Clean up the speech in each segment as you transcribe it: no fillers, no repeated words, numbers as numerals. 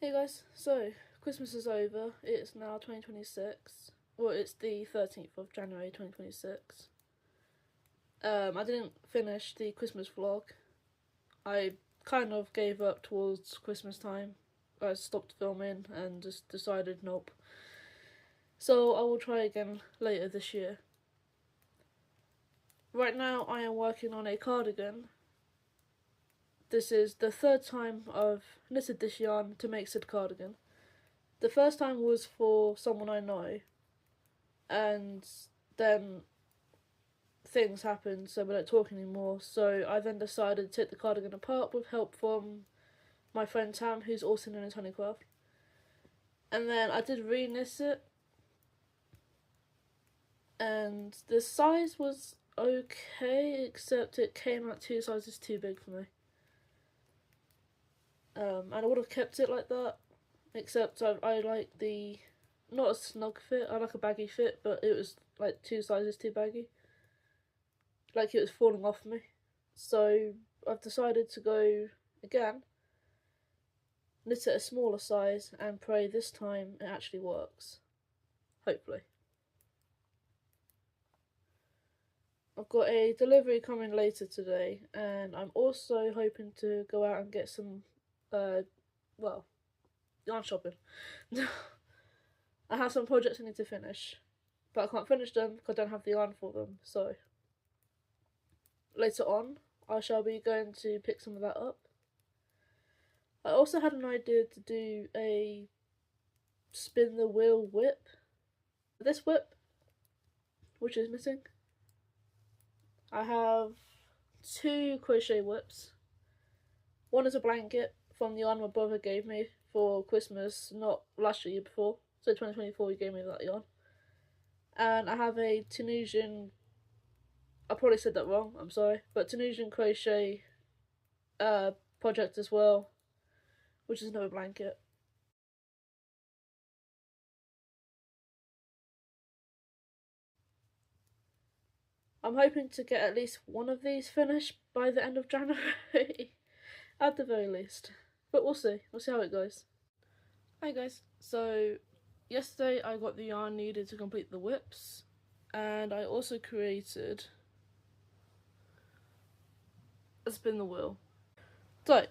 Hey guys, so Christmas is over. It's now 2026. Well, it's the 13th of January 2026. I didn't finish the Christmas vlog. I kind of gave up towards Christmas time. I stopped filming and just decided nope. So I will try again later this year. Right now I am working on a cardigan. This is the third time I've knitted this yarn to make said cardigan. The first time was for someone I know, and then things happened, so we don't talk anymore. So I then decided to take the cardigan apart with help from my friend Tam, who's also known as Honeycraft. And then I did re-knit it, and the size was okay, except it came out 2 sizes too big for me. And I would have kept it like that, except I like the, not a snug fit, I like a baggy fit, but it was like 2 sizes too baggy. Like it was falling off me. So I've decided to go again, knit it a smaller size, and pray this time it actually works. Hopefully. I've got a delivery coming later today, and I'm also hoping to go out and get some, yarn shopping. I have some projects I need to finish, but I can't finish them because I don't have the yarn for them, so later on I shall be going to pick some of that up. I also had an idea to do a spin the wheel whip. This whip, which is missing, I have 2 crochet whips. One is a blanket from the yarn my brother gave me for Christmas, not last year, before. So 2024 he gave me that yarn. And I have a Tunisian, I probably said that wrong, I'm sorry, but Tunisian crochet project as well, which is another blanket. I'm hoping to get at least one of these finished by the end of January, at the very least. But we'll see how it goes. Hi guys, so yesterday I got the yarn needed to complete the whips, and I also created a spin the wheel. So,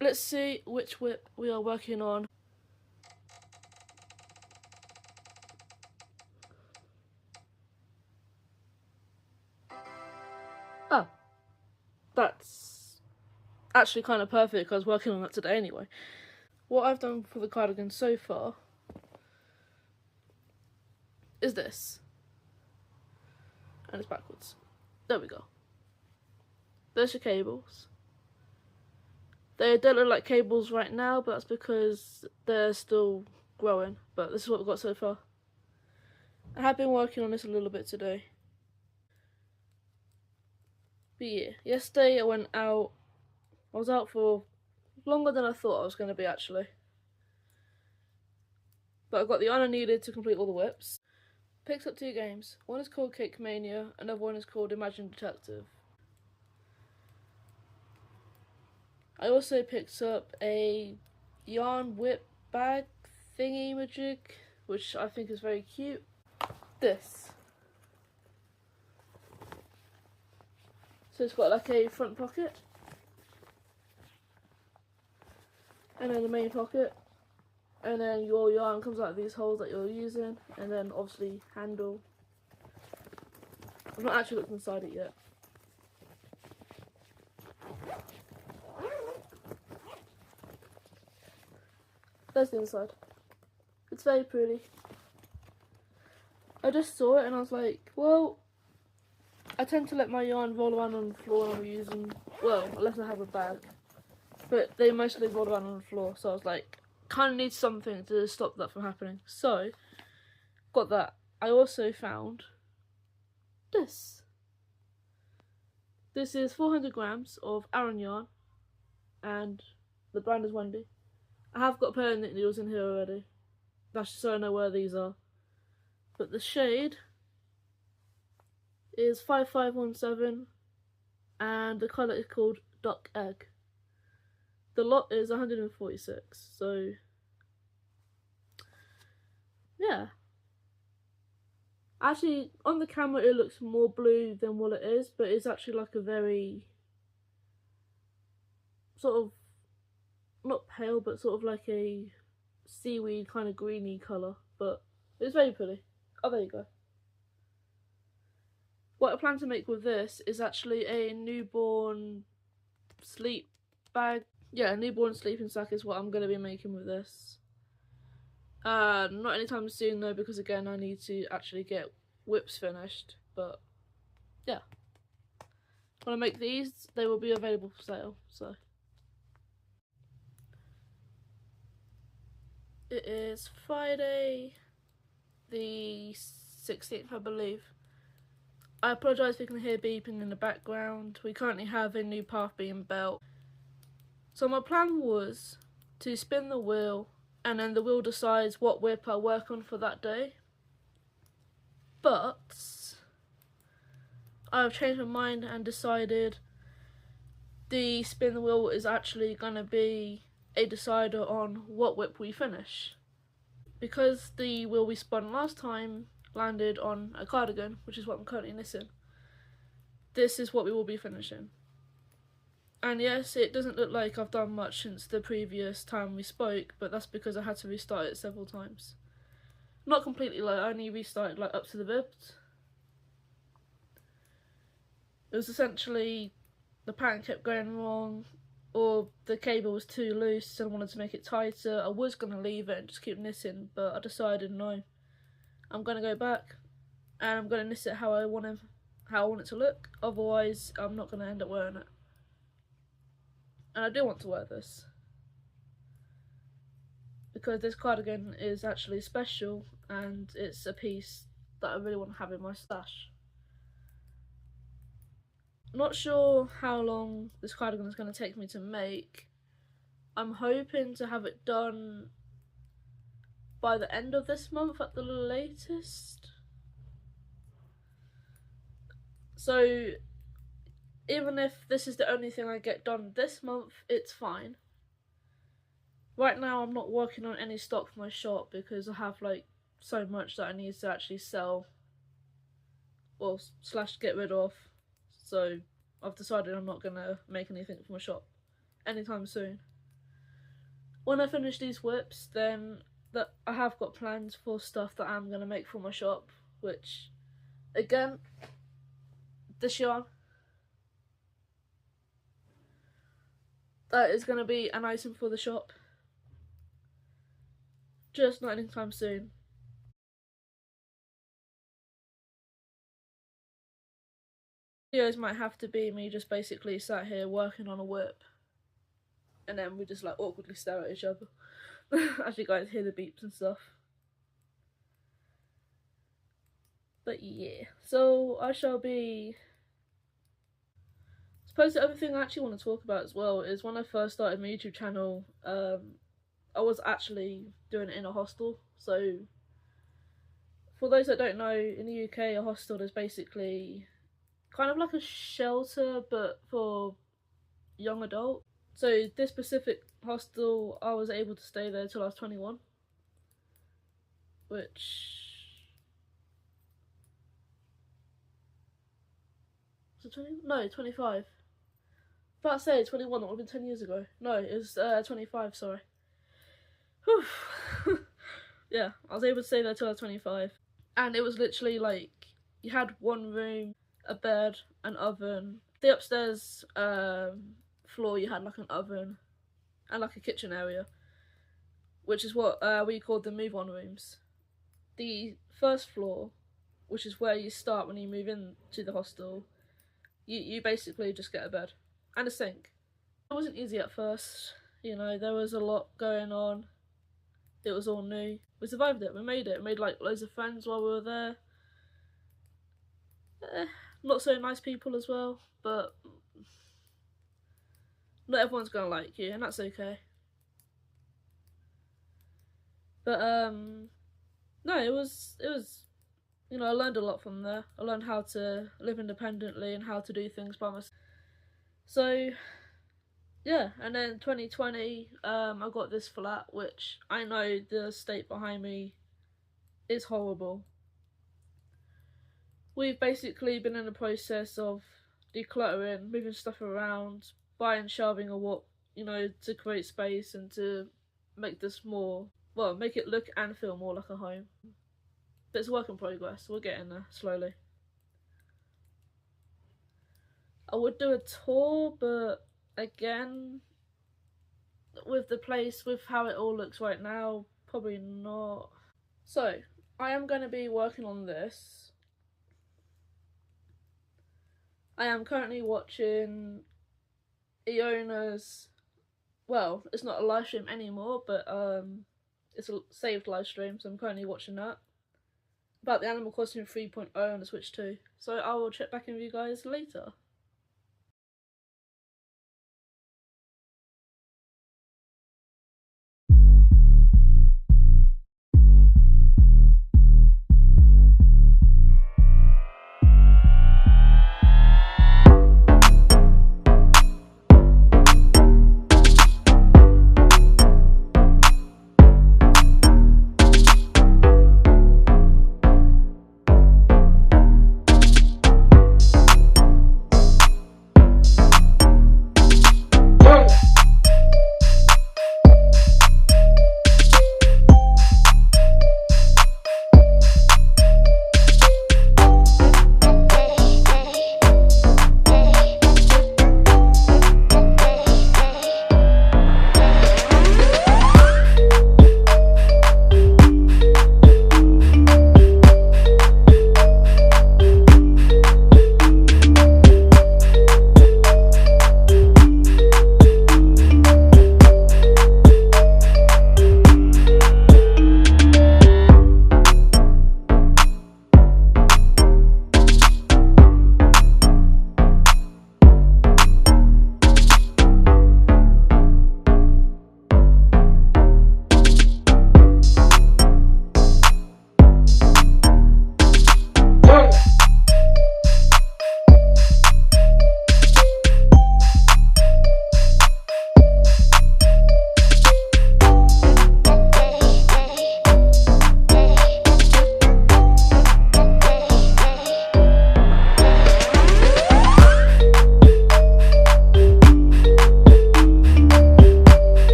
let's see which whip we are working on. Oh, that's actually kind of perfect because I was working on that today anyway. What I've done for the cardigan so far is this. And it's backwards. There we go. There's your cables. They don't look like cables right now, but that's because they're still growing. But this is what we've got so far. I have been working on this a little bit today. But yeah, yesterday I went out. I was out for longer than I thought I was going to be, actually. But I got the yarn I needed to complete all the whips. Picked up 2 games. One is called Cake Mania, another one is called Imagine Detective. I also picked up a yarn whip bag thingy majig, which I think is very cute. This. So it's got like a front pocket, and then the main pocket, and then your yarn comes out of these holes that you're using, and then obviously handle. I've not actually looked inside it yet. There's the inside. It's very pretty. I just saw it and I was like, well, I tend to let my yarn roll around on the floor when I'm using, well, unless I have a bag. But they mostly roll around on the floor, so I was like, kind of need something to stop that from happening. So, got that. I also found this. This is 400 grams of Aran yarn, and the brand is Wendy. I have got a pair of knit needles in here already. That's just so I know where these are. But the shade is 5517, and the colour is called Duck Egg. The lot is 146, so yeah. Actually, on the camera it looks more blue than what it is, but it's actually like a very sort of, not pale, but sort of like a seaweed kind of greeny colour, but it's very pretty. Oh, there you go. What I plan to make with this is actually a newborn sleep bag. Yeah, a newborn sleeping sack is what I'm going to be making with this. Not anytime soon though, because again I need to actually get whips finished, but yeah. When I make these, they will be available for sale, so. It is Friday the 16th, I believe. I apologise if you can hear beeping in the background. We currently have a new path being built. So my plan was to spin the wheel, and then the wheel decides what whip I work on for that day. But I've changed my mind and decided the spin the wheel is actually going to be a decider on what whip we finish. Because the wheel we spun last time landed on a cardigan, which is what I'm currently knitting, this is what we will be finishing. And yes, it doesn't look like I've done much since the previous time we spoke, but that's because I had to restart it several times. Not completely, like I only restarted like up to the bibs. It was essentially the pattern kept going wrong, or the cable was too loose and I wanted to make it tighter. I was going to leave it and just keep knitting, but I decided no, I'm going to go back and I'm going to knit it how I want it to look, otherwise I'm not going to end up wearing it. And I do want to wear this, because this cardigan is actually special and it's a piece that I really want to have in my stash. Not sure how long this cardigan is going to take me to make. I'm hoping to have it done by the end of this month at the latest. So even if this is the only thing I get done this month, it's fine. Right now I'm not working on any stock for my shop because I have like so much that I need to actually sell or slash get rid of. So I've decided I'm not going to make anything for my shop anytime soon. When I finish these whips, then I have got plans for stuff that I'm going to make for my shop, which, again, this yarn, that is going to be an item for the shop, just not anytime soon. Videos might have to be me just basically sat here working on a whip, and then we just like awkwardly stare at each other as you guys hear the beeps and stuff. But yeah, so I shall be. I suppose the other thing I actually want to talk about as well is when I first started my YouTube channel, I was actually doing it in a hostel. So for those that don't know, in the UK a hostel is basically kind of like a shelter but for young adult. So this specific hostel, I was able to stay there till I was 21, which was it 20? No, 25. About to say 21, that would have been 10 years ago. No, it was 25, sorry. Whew. Yeah, I was able to stay there till I was 25. And it was literally like, you had one room, a bed, an oven. The upstairs floor you had like an oven and like a kitchen area, which is what we called the move-on rooms. The first floor, which is where you start when you move into the hostel, you basically just get a bed and a sink. It wasn't easy at first, you know, there was a lot going on. It was all new. We survived it, we made it. We made like loads of friends while we were there. Not so nice people as well, but not everyone's gonna like you, and that's okay. But no, it was, you know, I learned a lot from there. I learned how to live independently and how to do things by myself. So yeah, and then 2020, I got this flat, which I know the estate behind me is horrible. We've basically been in the process of decluttering, moving stuff around, buying shelving or what, to create space and to make this more, well, make it look and feel more like a home. But it's a work in progress, we're getting there slowly. I would do a tour, but again, with the place, with how it all looks right now, probably not. So, I am going to be working on this. I am currently watching Iona's, well, it's not a live stream anymore, but it's a saved live stream, so I'm currently watching that. About the Animal Crossing 3.0 on the Switch 2. So I will check back in with you guys later.